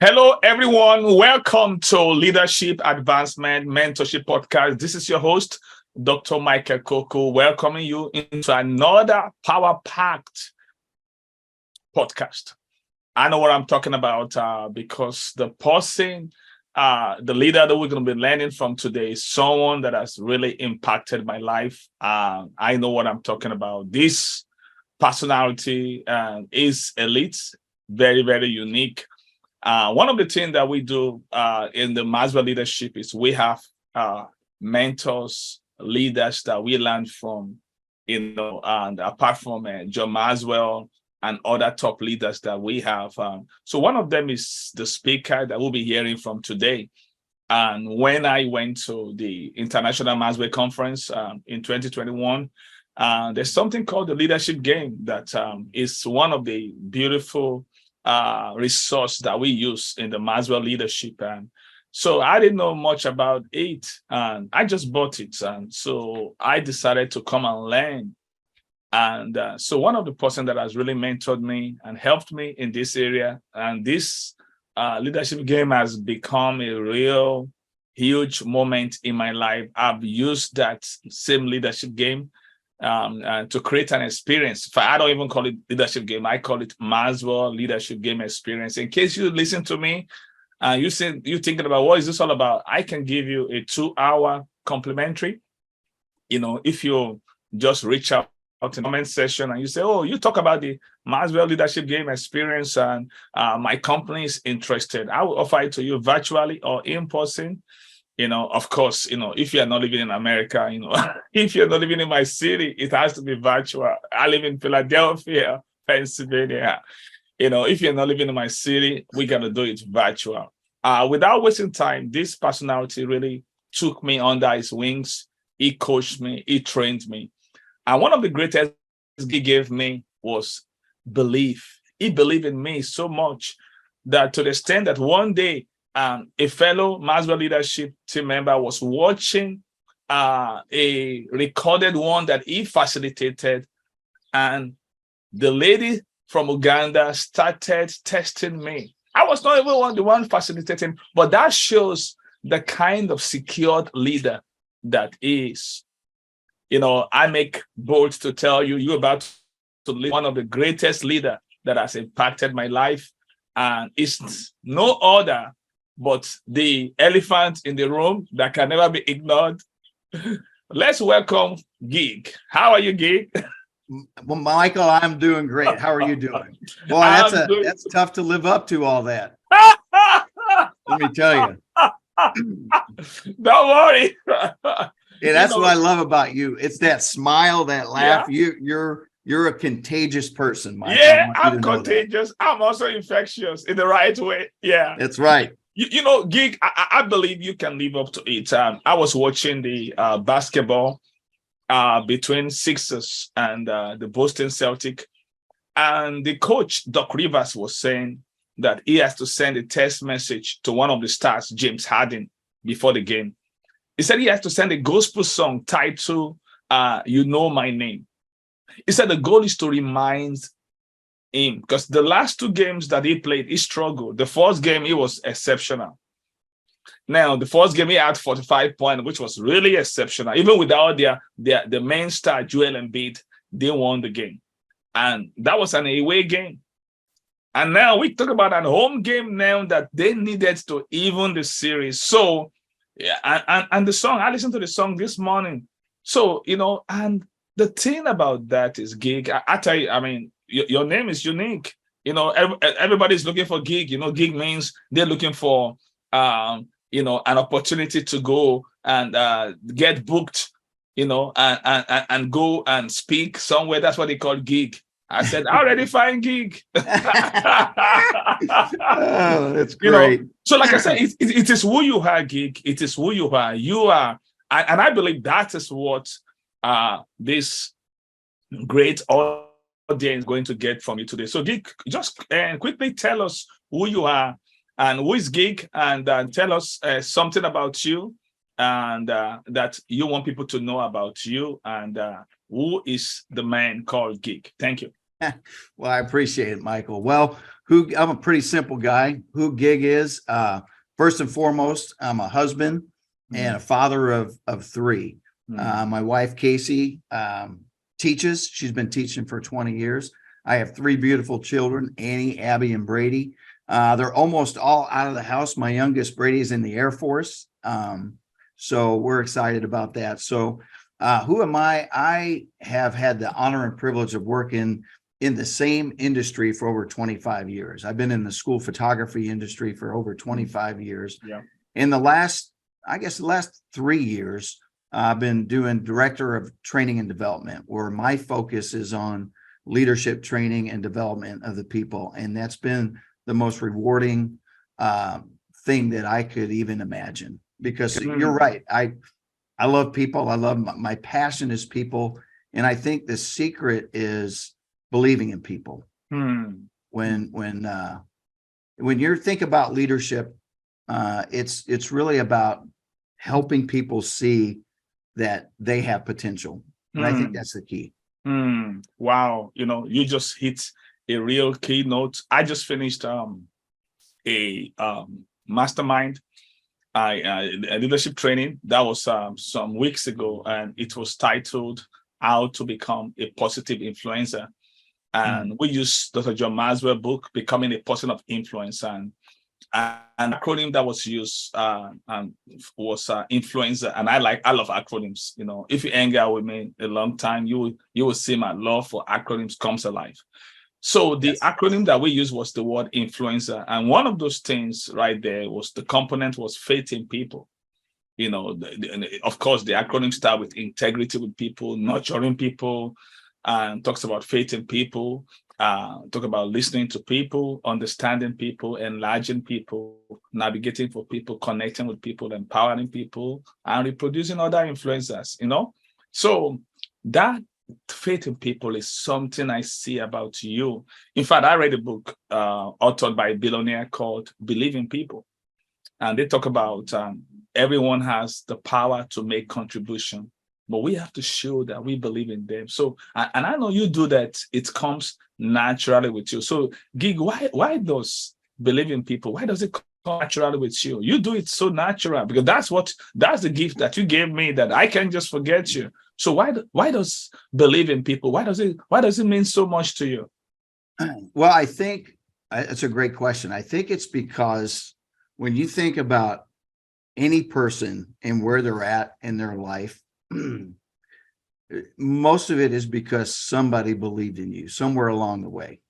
Hello, everyone. Welcome to Leadership Advancement Mentorship Podcast. This is your host, Dr. Michael Koku, welcoming you into another power-packed podcast. I know what I'm talking about because the person, the leader that we're going to be learning from today is someone that has really impacted my life. I know what I'm talking about. This personality is elite, very, very unique. One of the things that we do in the Maxwell Leadership is we have mentors, leaders that we learn from, and apart from John Maxwell and other top leaders that we have. So one of them is the speaker that we'll be hearing from today. And when I went to the International Maxwell Conference in 2021, there's something called the leadership game that is one of the beautiful resource that we use in the Maxwell leadership. And so I didn't know much about it, and I just bought it. And so I decided to come and learn. And so one of the person that has really mentored me and helped me in this area, and this leadership game has become a real huge moment in my life. I've used that same leadership game to create an experience. I don't even call it leadership game. I call it Maxwell Leadership Game Experience. In case you listen to me and you're thinking about what is this all about, I can give you a 2-hour complimentary. If you just reach out in the comment section and you say, oh, you talk about the Maxwell Leadership Game Experience and my company is interested, I will offer it to you virtually or in person. Of course, if you're not living in America, if you're not living in my city, it has to be virtual. I live in Philadelphia, Pennsylvania. If you're not living in my city, we got to do it virtual. Without wasting time, this personality really took me under his wings. He coached me, he trained me. And one of the greatest he gave me was belief. He believed in me so much that to the extent that one day, a fellow Maxwell leadership team member was watching a recorded one that he facilitated, and the lady from Uganda started testing me. I was not even the one facilitating, but that shows the kind of secured leader that is. I make bold to tell you, you're about to lead one of the greatest leader that has impacted my life, and it's no other but the elephant in the room that can never be ignored. Let's welcome Gig. How are you, Gig? Well, Michael, I'm doing great. How are you doing? Boy, that's tough to live up to all that. Let me tell you. Don't worry. Yeah, that's what I love about you. It's that smile, that laugh. Yeah. You're a contagious person, Michael. Yeah, I'm contagious. I'm also infectious in the right way. Yeah, that's right. Gig, I believe you can live up to it. I was watching the basketball between Sixers and the Boston Celtics, and the coach, Doc Rivers, was saying that he has to send a text message to one of the stars, James Harden, before the game. He said he has to send a gospel song titled, You Know My Name. He said the goal is to remind him, because the last 2 games that he played, he struggled. The first game, he was exceptional. Now, the first game, he had 45 points, which was really exceptional. Even without the main star, Joel Embiid, they won the game. And that was an away game. And now we talk about an home game now that they needed to even the series. So, yeah, and the song, I listened to the song this morning. So, and the thing about that is, Gig, I tell you, I mean, your name is unique. Everybody's looking for Gig. Gig means they're looking for, an opportunity to go and get booked, and go and speak somewhere. That's what they call Gig. I said, I already find Gig. Oh, that's great. So like I said, it is who you are, Gig. It is who you are. You are, and I believe that is what this great audience is going to get from you today. So Gig, just quickly tell us who you are and who is Gig, and tell us something about you, and that you want people to know about you, and who is the man called Gig. Thank you. Well, I appreciate it, Michael. Well, I'm a pretty simple guy. Who gig is, first and foremost, I'm a husband and a father of three. My wife, Casey, teaches. She's been teaching for 20 years. I have three beautiful children, Annie, Abby, and Brady. They're almost all out of the house. My youngest, Brady, is in the Air Force. So we're excited about that. So who am I? I have had the honor and privilege of working in the same industry for over 25 years. I've been in the school photography industry for over 25 years. Yeah. In the last 3 years, I've been doing director of training and development, where my focus is on leadership training and development of the people. And that's been the most rewarding thing that I could even imagine, because you're right. I love people. I love my passion is people. And I think the secret is believing in people. When you think about leadership, it's really about helping people see that they have potential. And I think that's the key. Wow. You just hit a real keynote. I just finished a mastermind, a leadership training that was some weeks ago, and it was titled How to Become a Positive Influencer. And we use Dr. John Maxwell book, Becoming a Person of Influence, and an acronym that was used was influencer. And I love acronyms. If you hang out with me a long time, you will see my love for acronyms comes alive. So the acronym that we used was the word influencer, and one of those things right there was the component was faith in people. Of course, the acronym start with integrity with people, nurturing people, and talks about faith in people, talk about listening to people, understanding people, enlarging people, navigating for people, connecting with people, empowering people, and reproducing other influencers, So that faith in people is something I see about you. In fact, I read a book authored by a billionaire called Believe in People. And they talk about everyone has the power to make contribution, but we have to show that we believe in them. So, and I know you do that. It comes naturally with you. So, Gig, why does believe in people? Why does it come naturally with you? You do it so natural, because that's the gift that you gave me, that I can't just forget you. So why does believe in people? Why does it mean so much to you? Well, I think it's a great question. I think it's because when you think about any person and where they're at in their life, most of it is because somebody believed in you somewhere along the way.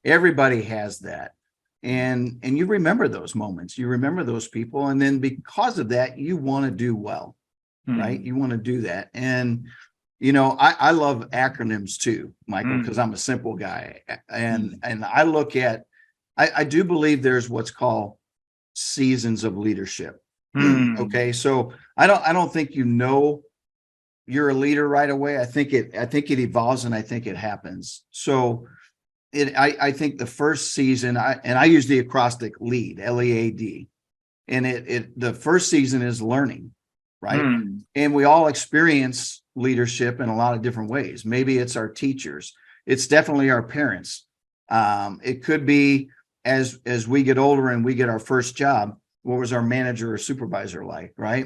Everybody has that. And you remember those moments, you remember those people. And then because of that, you want to do well, right? You want to do that. And, I love acronyms too, Michael, because I'm a simple guy. And I look at, I do believe there's what's called seasons of leadership. Okay. So I don't think you're a leader right away. I think it evolves, and I think it happens. So I think the first season, I use the acrostic LEAD, LEAD, and the first season is learning, right? And we all experience leadership in a lot of different ways. Maybe it's our teachers. It's definitely our parents. It could be as we get older and we get our first job, what was our manager or supervisor like, right?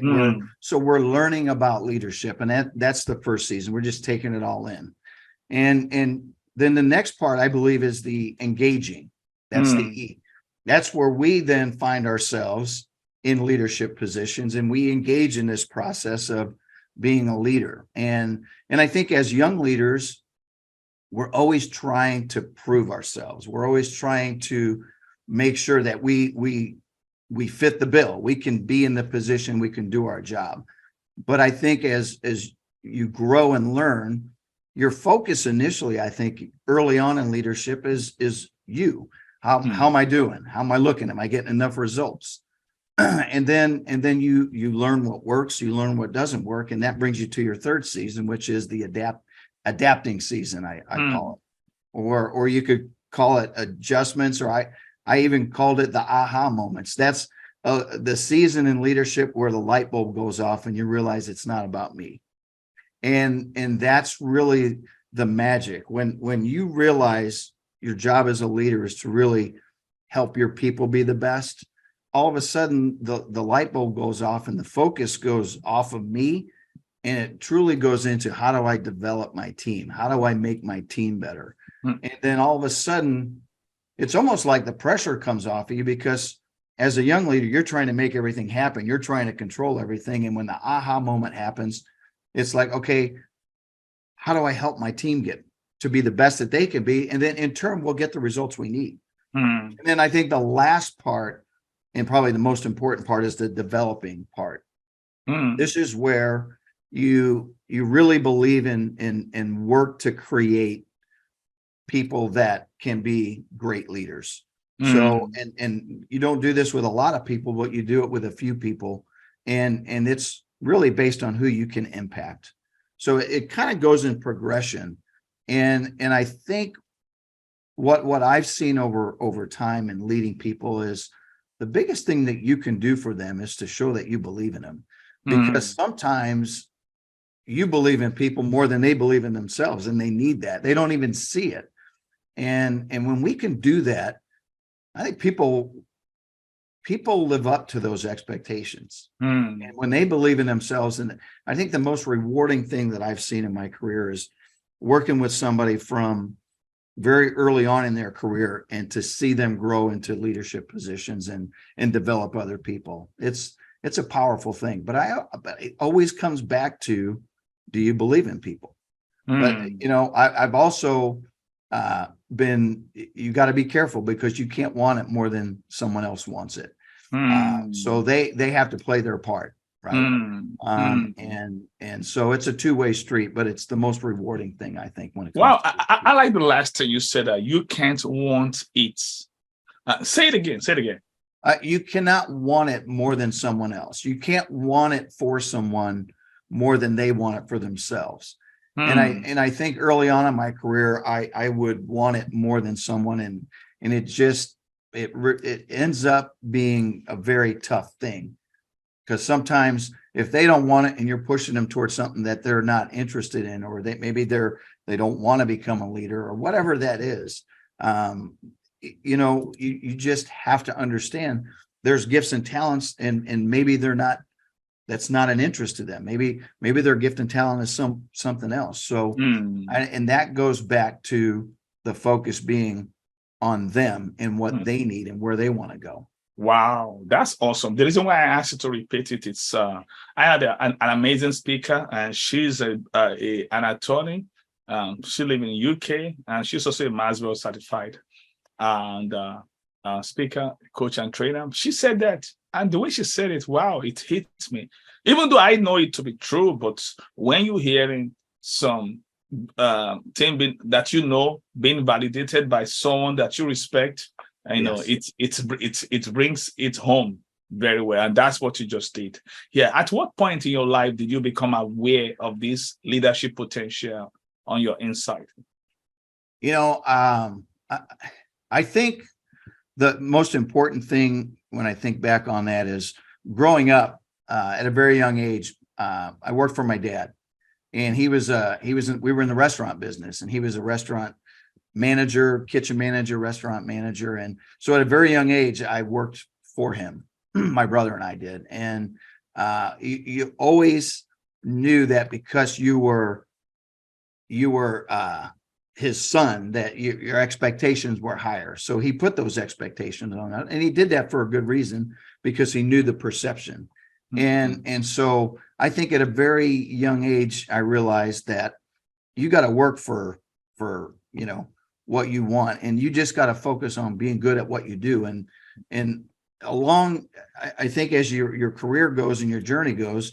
So we're learning about leadership, and that's the first season. We're just taking it all in. And then the next part, I believe, is the engaging. That's the E. That's where we then find ourselves in leadership positions, and we engage in this process of being a leader. And I think as young leaders, we're always trying to prove ourselves. We're always trying to make sure that we fit the bill. We can be in the position, we can do our job. But I think as you grow and learn, your focus initially, I think early on in leadership is you. How am I doing? How am I looking? Am I getting enough results? And then you learn what works, you learn what doesn't work, and that brings you to your third season, which is the adapting season, I call it, or you could call it adjustments, or I even called it the aha moments. That's the season in leadership where the light bulb goes off and you realize it's not about me, and that's really the magic when you realize your job as a leader is to really help your people be the best, all of a sudden the light bulb goes off and the focus goes off of me, and it truly goes into how do I develop my team? How do I make my team better? And then all of a sudden, it's almost like the pressure comes off of you, because as a young leader, you're trying to make everything happen. You're trying to control everything. And when the aha moment happens, it's like, okay, how do I help my team get to be the best that they can be? And then in turn, we'll get the results we need. And then I think the last part, and probably the most important part, is the developing part. This is where you really believe in work to create people that can be great leaders. So, and you don't do this with a lot of people, but you do it with a few people, and it's really based on who you can impact. So it kind of goes in progression. And I think what I've seen over time in leading people is the biggest thing that you can do for them is to show that you believe in them, because sometimes you believe in people more than they believe in themselves, and they need that. They don't even see it. And when we can do that, I think people live up to those expectations. And when they believe in themselves, and I think the most rewarding thing that I've seen in my career is working with somebody from very early on in their career, and to see them grow into leadership positions and develop other people. It's a powerful thing, but it always comes back to, do you believe in people? But I've also you got to be careful, because you can't want it more than someone else wants it. So they have to play their part, right? And so it's a two-way street, but it's the most rewarding thing, I think, when it comes. Wow, I like the last thing you said, that you can't want it. Say it again. You cannot want it more than someone else. You can't want it for someone more than they want it for themselves. And I think early on in my career, I would want it more than someone, and it ends up being a very tough thing, because sometimes if they don't want it and you're pushing them towards something that they're not interested in, or they don't want to become a leader, or whatever that is, you just have to understand there's gifts and talents, and maybe that's not an interest to them. Maybe their gift and talent is something else. So, and that goes back to the focus being on them and what they need and where they want to go. Wow, that's awesome. The reason why I asked you to repeat it, it's I had an amazing speaker, and she's an attorney. She lives in the UK, and she's also a Maxwell certified and speaker, coach, and trainer. She said that, and the way she said it, wow, it hits me. Even though I know it to be true, but when you're hearing some thing that being validated by someone that you respect, it brings it home very well. And that's what you just did. Yeah. At what point in your life did you become aware of this leadership potential on your inside? I think the most important thing when I think back on that is growing up at a very young age. I worked for my dad, and we were in the restaurant business, and he was a restaurant manager, kitchen manager, restaurant manager. And so at a very young age, I worked for him. My brother and I did. And you always knew that because you were his son, that your expectations were higher. So he put those expectations on us, and he did that for a good reason, because he knew the perception. And so I think at a very young age, I realized that you got to work for what you want, and you just got to focus on being good at what you do. And I think as your career goes and your journey goes,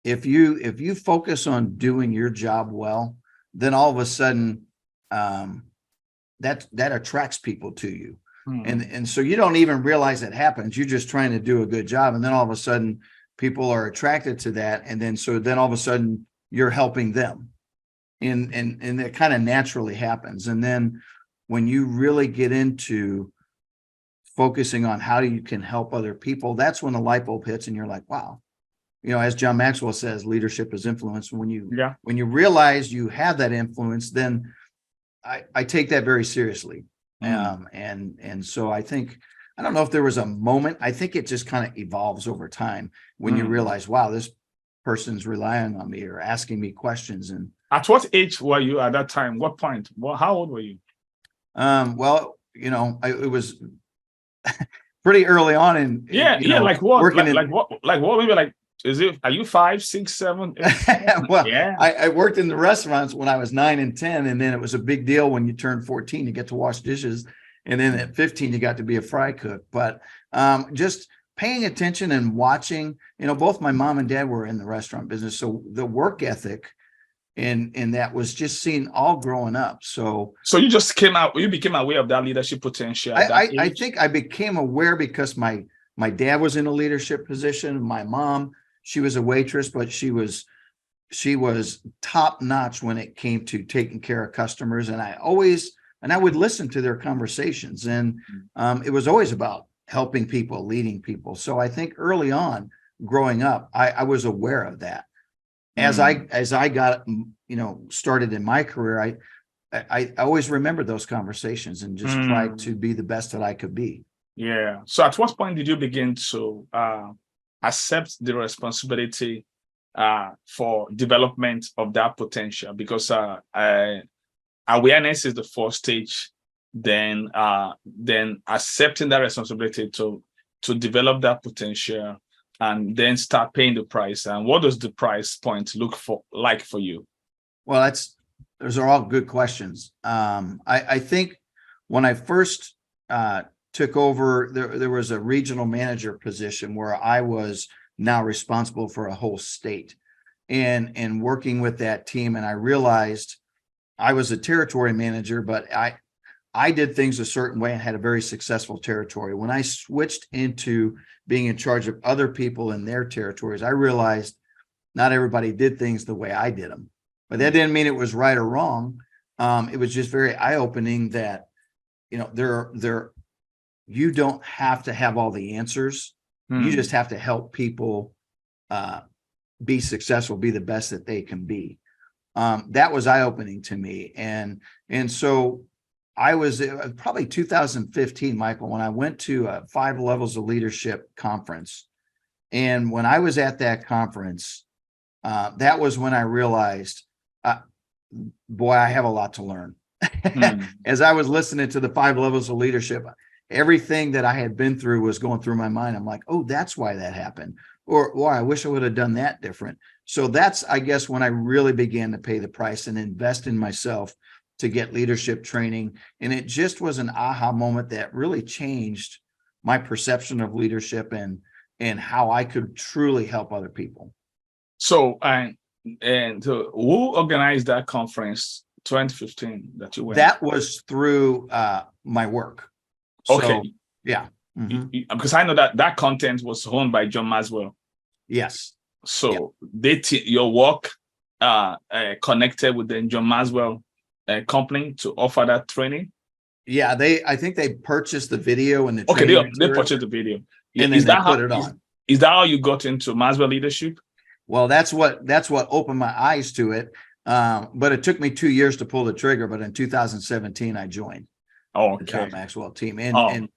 if you focus on doing your job well, then all of a sudden that attracts people to you. And so you don't even realize it happens. You're just trying to do a good job, and then all of a sudden people are attracted to that, and then all of a sudden you're helping them. And it kind of naturally happens. And then when you really get into focusing on how you can help other people, that's when the light bulb hits, and you're like, wow. As John Maxwell says, leadership is influence. When you realize you have that influence, then I take that very seriously. And so I think, I don't know if there was a moment. I think it just kind of evolves over time when you realize, wow, this person's relying on me or asking me questions. And at what age were you at that time? What point? How old were you? Well, it was pretty early on in like what? Working like what? Like what? Maybe like, are you 5, 6, 7, 8? Well, yeah. I worked in the restaurants when I was 9 and 10, and then it was a big deal when you turned 14, you get to wash dishes. And then at 15, you got to be a fry cook. But just paying attention and watching, both my mom and dad were in the restaurant business. So the work ethic and that was just seen all growing up. So you became aware of that leadership potential. I think I became aware because my dad was in a leadership position. My mom, she was a waitress, but she was top notch when it came to taking care of customers. And I would listen to their conversations, and it was always about helping people, leading people. So I think early on growing up, I was aware of that. As I got, started in my career, I always remembered those conversations and just tried to be the best that I could be. Yeah. So at what point did you begin to accept the responsibility for development of that potential? Because awareness is the first stage, then accepting that responsibility to develop that potential, and then start paying the price. And what does the price point look like for you? Well, those are all good questions. I think when I first took over, there was a regional manager position where I was now responsible for a whole state, and working with that team. And I realized I was a territory manager, but I did things a certain way and had a very successful territory. When I switched into being in charge of other people in their territories, I realized not everybody did things the way I did them. But that didn't mean it was right or wrong. It was just very eye-opening that, you don't have to have all the answers. You just have to help people be successful, be the best that they can be. That was eye-opening to me. And so I was probably 2015, Michael, when I went to a 5 Levels of Leadership conference. And when I was at that conference, that was when I realized, boy, I have a lot to learn. As I was listening to the 5 Levels of Leadership, everything that I had been through was going through my mind. I'm like, oh, that's why that happened. Or I wish I would have done that different. So that's, I guess, when I really began to pay the price and invest in myself to get leadership training. And it just was an aha moment that really changed my perception of leadership and how I could truly help other people. So, who organized that conference 2015 that you went? That was through my work. So, okay. Yeah. Because I know that content was owned by John Maxwell. Yes. So your work connected with the John Maxwell company to offer that training. Yeah, I think they purchased the video and the they purchased the video. And then they put it on. Is that how you got into Maxwell Leadership? Well, that's what opened my eyes to it. But it took me 2 years to pull the trigger. But in 2017, I joined the John Maxwell team. And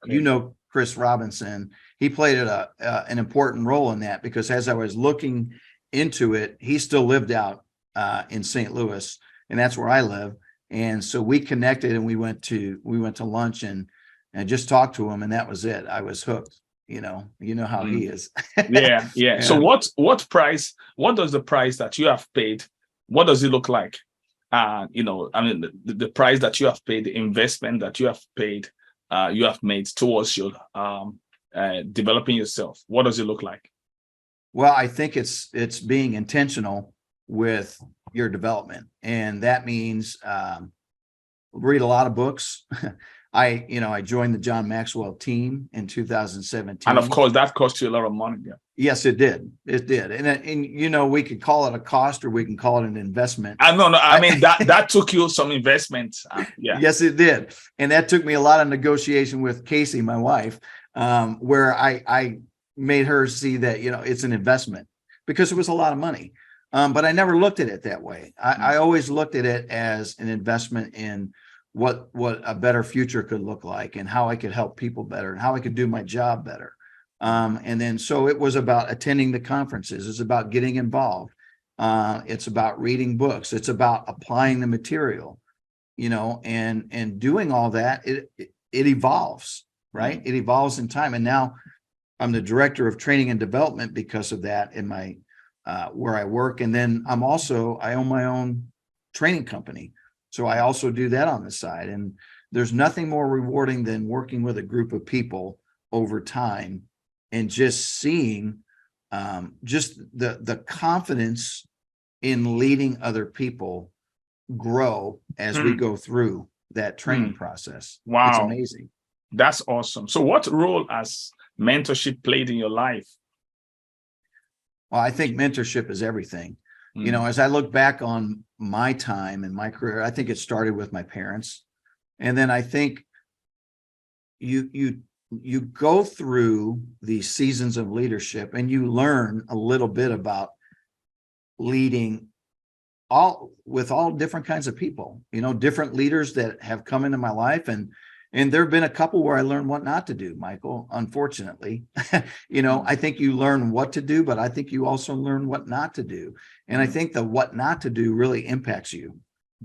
Chris Robinson, he played an important role in that, because as I was looking into it, he still lived out in St. Louis, and that's where I live. And so we connected, and we went to lunch and just talked to him, and that was it. I was hooked. You know how he is. Yeah. So what does the price that you have paid, what does it look like? The price that you have paid, the investment that you have paid, you have made towards your developing yourself. What does it look like? Well, I think it's being intentional with your development, and that means read a lot of books. I joined the John Maxwell team in 2017. And of course, that cost you a lot of money. Yeah. Yes, it did. It did. And we could call it a cost, or we can call it an investment. I mean, that took you some investment. Yeah. Yes, it did. And that took me a lot of negotiation with Casey, my wife, where I made her see that, it's an investment, because it was a lot of money. But I never looked at it that way. I always looked at it as an investment in what a better future could look like, and how I could help people better, and how I could do my job better. And then so it was about attending the conferences. It's about getting involved. It's about reading books. It's about applying the material, and doing all that. It evolves, right? It evolves in time. And now I'm the director of training and development because of that in my where I work. And then I own my own training company. So I also do that on the side. And there's nothing more rewarding than working with a group of people over time and just seeing just the confidence in leading other people grow as we go through that training process. Wow. It's amazing. That's awesome. So what role has mentorship played in your life? Well, I think mentorship is everything. As I look back on my time and my career, I think it started with my parents. And then I think you go through these seasons of leadership and you learn a little bit about leading with all different kinds of people, different leaders that have come into my life. And there have been a couple where I learned what not to do, Michael, unfortunately. I think you learn what to do, but I think you also learn what not to do. And I think the what not to do really impacts you.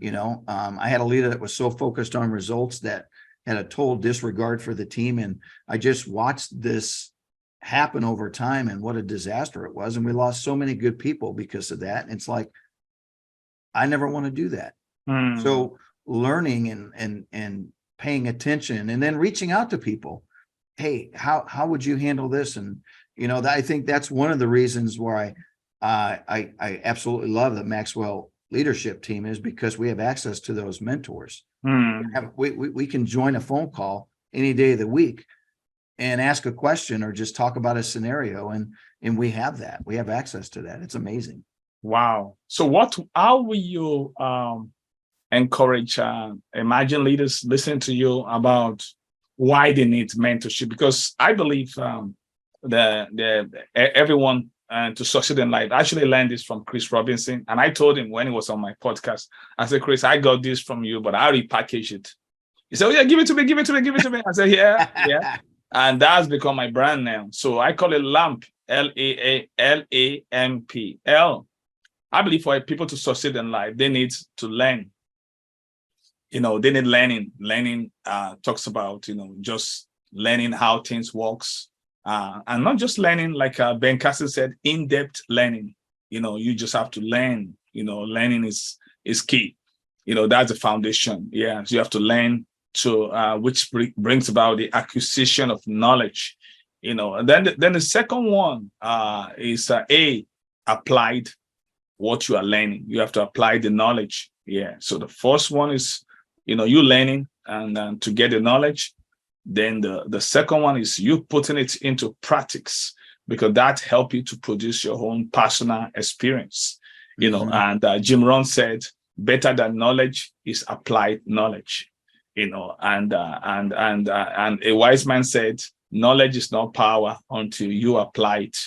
I had a leader that was so focused on results that had a total disregard for the team. And I just watched this happen over time, and what a disaster it was. And we lost so many good people because of that. And it's like, I never want to do that. So learning and paying attention, and then reaching out to people. Hey, how would you handle this? And, I think that's one of the reasons why I absolutely love the Maxwell leadership team, is because we have access to those mentors. We can join a phone call any day of the week and ask a question or just talk about a scenario. And we have that. We have access to that. It's amazing. Wow. So how will you encourage emerging leaders listening to you about why they need mentorship? Because I believe everyone to succeed in life. I actually learned this from Chris Robinson, and I told him when he was on my podcast, I said, Chris, I got this from you, but I repackage it. He said, oh yeah, give it to me. I said, yeah. And that's become my brand name. So I call it LAMP, LAMP. I believe for people to succeed in life, they need to learn. They need learning. Learning talks about, just learning how things works. And not just learning, like Ben Carson said, in-depth learning. You just have to learn. Learning is key. That's the foundation. Yeah, so you have to learn which brings about the acquisition of knowledge. And then the second one is applied. What you are learning, you have to apply the knowledge. Yeah. So the first one is, you learning and to get the knowledge. Then the second one is you putting it into practice, because that helps you to produce your own personal experience. And Jim Rohn said, better than knowledge is applied knowledge. And a wise man said, knowledge is not power until you apply it.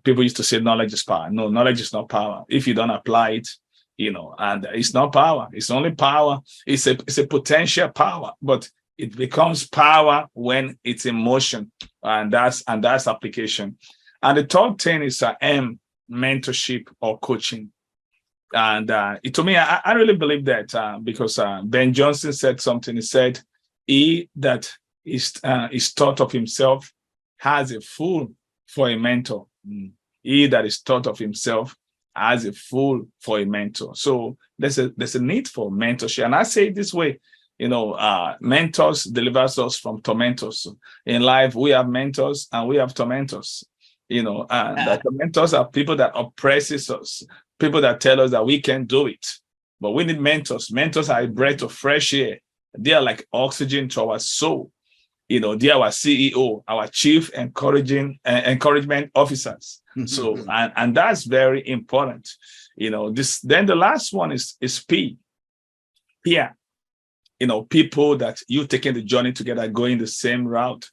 People used to say knowledge is power. No, knowledge is not power. If you don't apply it, and it's not power. It's only power. It's a potential power, but it becomes power when it's in motion, and that's application. And the third thing is mentorship or coaching. And to me, I really believe that because Ben Johnson said something. He said, "He that is taught of himself has a fool for a mentor. He that is taught of himself has a fool for a mentor." So there's a need for mentorship. And I say it this way, mentors delivers us from tormentors. In life, we have mentors and we have tormentors. And the tormentors are people that oppresses us, people that tell us that we can't do it. But we need mentors. Mentors are a breath of fresh air. They are like oxygen to our soul. They are our CEO, our chief encouragement officers. So, and that's very important. Then the last one is peer. People that you taking the journey together, going the same route.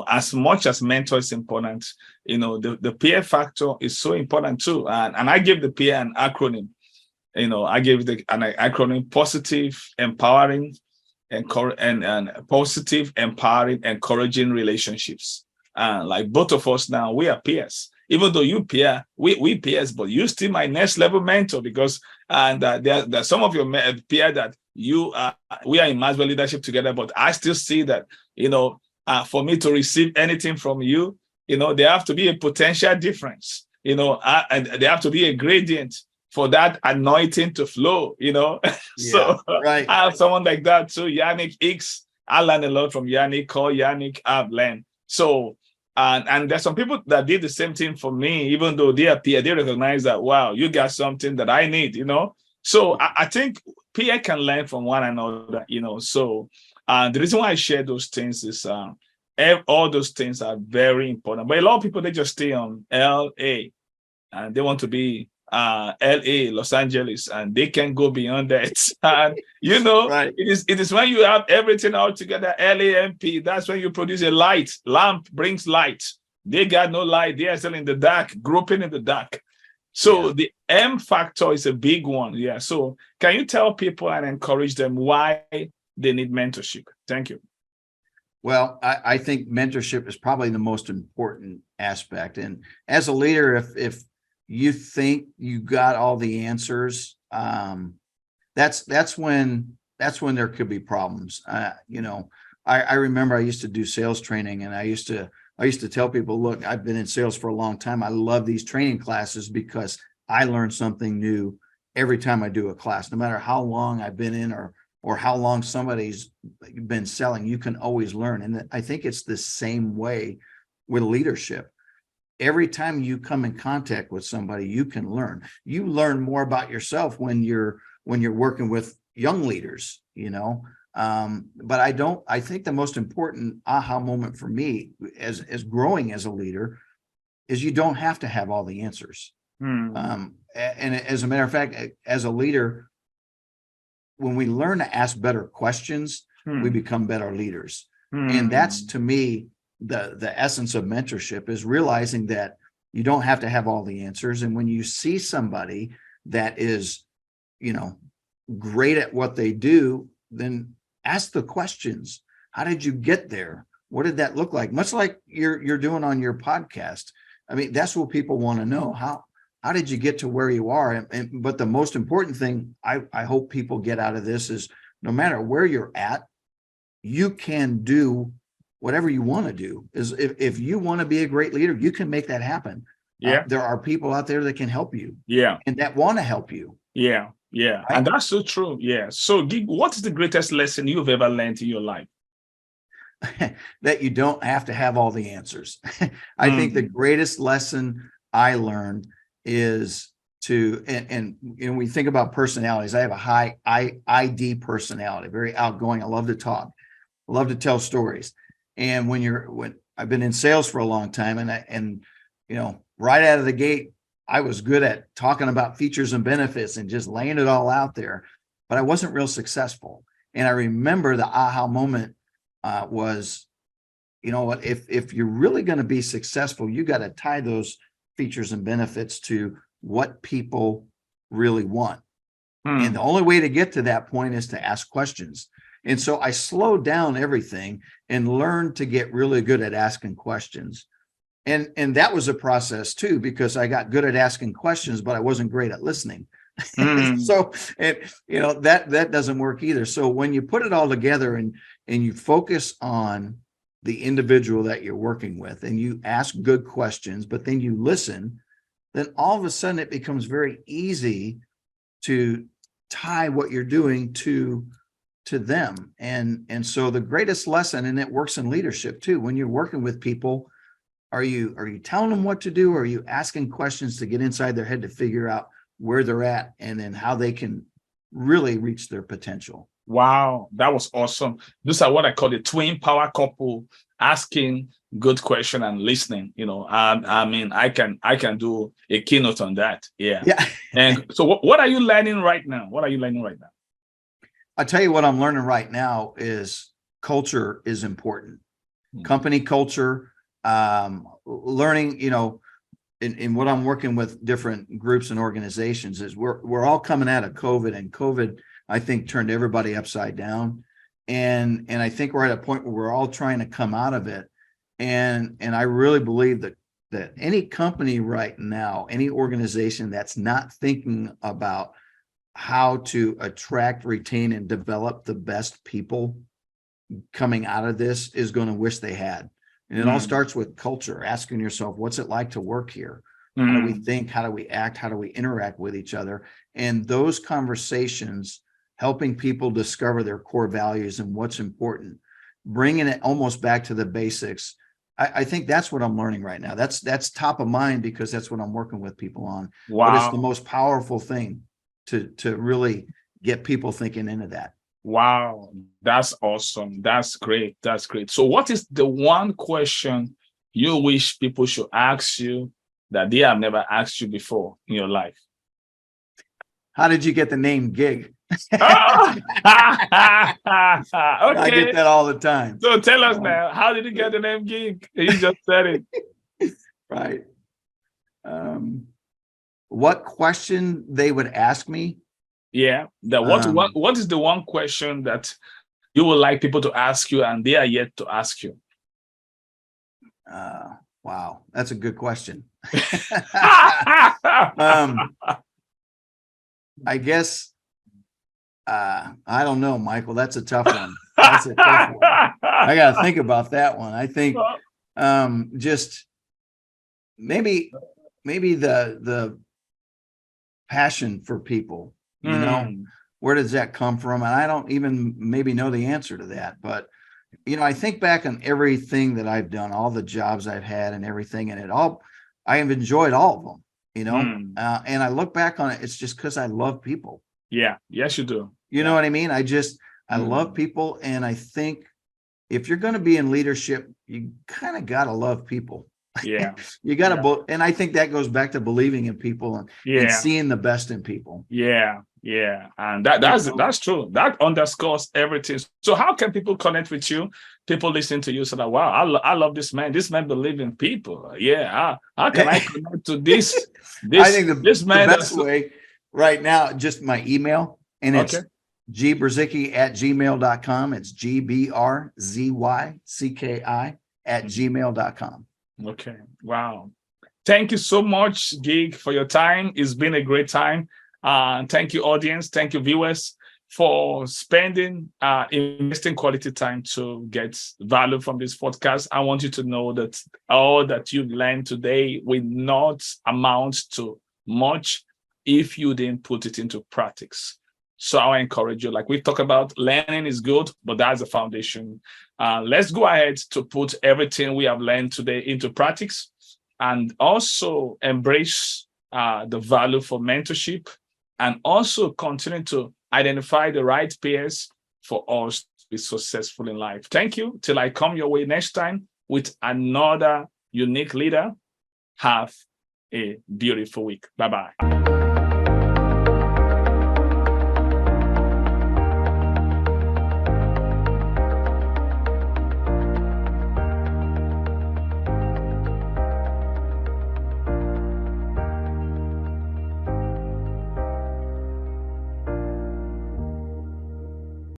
As much as mentor is important, the peer factor is so important too. And I give the peer an acronym. I gave an acronym: positive, empowering, and positive, empowering, encouraging relationships. Like both of us now, we are peers. Even though you peer, we peers, but you still my next level mentor because there's some of your peer that we are in Maxwell Leadership together, but I still see that, for me to receive anything from you, there have to be a potential difference, and there have to be a gradient for that anointing to flow, So right. I have someone like that too, Yannick X. I learned a lot from Yannick. Call Yannick, I've learned. So, and there's some people that did the same thing for me, even though they appear, they recognize that, wow, you got something that I need, So I think peer can learn from one another, So the reason why I share those things is all those things are very important. But a lot of people, they just stay on LA and they want to be LA, Los Angeles, and they can go beyond that. And Right. it is when you have everything all together, LAMP, that's when you produce a light. Lamp brings light. They got no light, they are still in the dark, groping in the dark. So the M factor is a big one. Yeah. So can you tell people and encourage them why they need mentorship? Thank you. Well, I think mentorship is probably the most important aspect. And as a leader, if you think you got all the answers, that's when there could be problems. I remember I used to do sales training, and I used to tell people, look, I've been in sales for a long time. I love these training classes because I learn something new every time I do a class, no matter how long I've been in or how long somebody's been selling, you can always learn. And I think it's the same way with leadership. Every time you come in contact with somebody, you can learn. You learn more about yourself when you're working with young leaders, But I think the most important aha moment for me as growing as a leader is you don't have to have all the answers. And as a matter of fact, as a leader, when we learn to ask better questions, we become better leaders. And that's, to me, the essence of mentorship, is realizing that you don't have to have all the answers. And when you see somebody that is, great at what they do, then ask the questions. How did you get there? What did that look like? Much like you're doing on your podcast. I mean, that's what people want to know. How did you get to where you are? But the most important thing I hope people get out of this is, no matter where you're at, you can do whatever you want to do. Is if you want to be a great leader, you can make that happen. There are people out there that can help you. And that want to help you. Yeah. Right? And that's so true. Yeah. So what is the greatest lesson you've ever learned in your life? That you don't have to have all the answers. I think the greatest lesson I learned is and we think about personalities. I have a high ID personality, very outgoing. I love to talk. I love to tell stories. And when I've been in sales for a long time, and right out of the gate, I was good at talking about features and benefits and just laying it all out there, but I wasn't real successful. And I remember the aha moment was, what, if you're really going to be successful, you got to tie those features and benefits to what people really want. And the only way to get to that point is to ask questions. And so I slowed down everything and learned to get really good at asking questions. And that was a process too, because I got good at asking questions, but I wasn't great at listening. So, that doesn't work either. So when you put it all together and you focus on the individual that you're working with, and you ask good questions, but then you listen, then all of a sudden it becomes very easy to tie what you're doing to them. And so the greatest lesson, and it works in leadership too, when you're working with people, are you telling them what to do? Or are you asking questions to get inside their head to figure out where they're at and then how they can really reach their potential? Wow, that was awesome. Those are what I call the twin power couple, asking good question and listening. I mean, I can do a keynote on that. Yeah. And so what are you learning right now? I'll tell you what I'm learning right now is culture is important. Company culture, learning, in what I'm working with different groups and organizations is we're all coming out of COVID, and COVID, I think, turned everybody upside down. And I think we're at a point where we're all trying to come out of it. And I really believe that any company right now, any organization that's not thinking about how to attract, retain, and develop the best people coming out of this is going to wish they had. And it all starts with culture, asking yourself, what's it like to work here? How do we think? How do we act? How do we interact with each other? And those conversations, helping people discover their core values and what's important, bringing it almost back to the basics. I think that's what I'm learning right now. That's top of mind because that's what I'm working with people on. Wow. But it's the most powerful thing to really get people thinking into that. Wow, that's awesome. That's great. That's great. So what is the one question you wish people should ask you that they have never asked you before in your life? How did you get the name Gig? Oh! Okay. I get that all the time. So tell us now, how did you get the name Gig? You just said it. Right. What question they would ask me? Yeah. What is the one question that you would like people to ask you and they are yet to ask you? Wow, that's a good question. I guess I don't know, Michael. That's a tough one. That's a tough one. I got to think about that one. I think just maybe the passion for people. You know, where does that come from? And I don't even maybe know the answer to that. But I think back on everything that I've done, all the jobs I've had, and everything, and I have enjoyed all of them. And I look back on it. It's just because I love people. Yeah. Yes, you do. You know what I mean? I love people. And I think if you're going to be in leadership, you kind of got to love people. Yeah. You got to, and I think that goes back to believing in people and seeing the best in people. Yeah. Yeah. And that's true. That underscores everything. So how can people connect with you? People listen to you say that, wow, I love this man. This man believes in people. Yeah. How can I connect to this? I think the best way right now, just my email, and it's gbrzycki@gmail.com. It's GBRZYCKI@gmail.com. Okay. Wow. Thank you so much, Gig, for your time. It's been a great time. Thank you, audience. Thank you, viewers, for investing quality time to get value from this podcast. I want you to know that all that you've learned today will not amount to much if you didn't put it into practice. So I encourage you, like we talk about, learning is good, but that's the foundation. Let's go ahead to put everything we have learned today into practice and also embrace the value for mentorship and also continue to identify the right peers for us to be successful in life. Thank you. Till I come your way next time with another unique leader. Have a beautiful week. Bye-bye.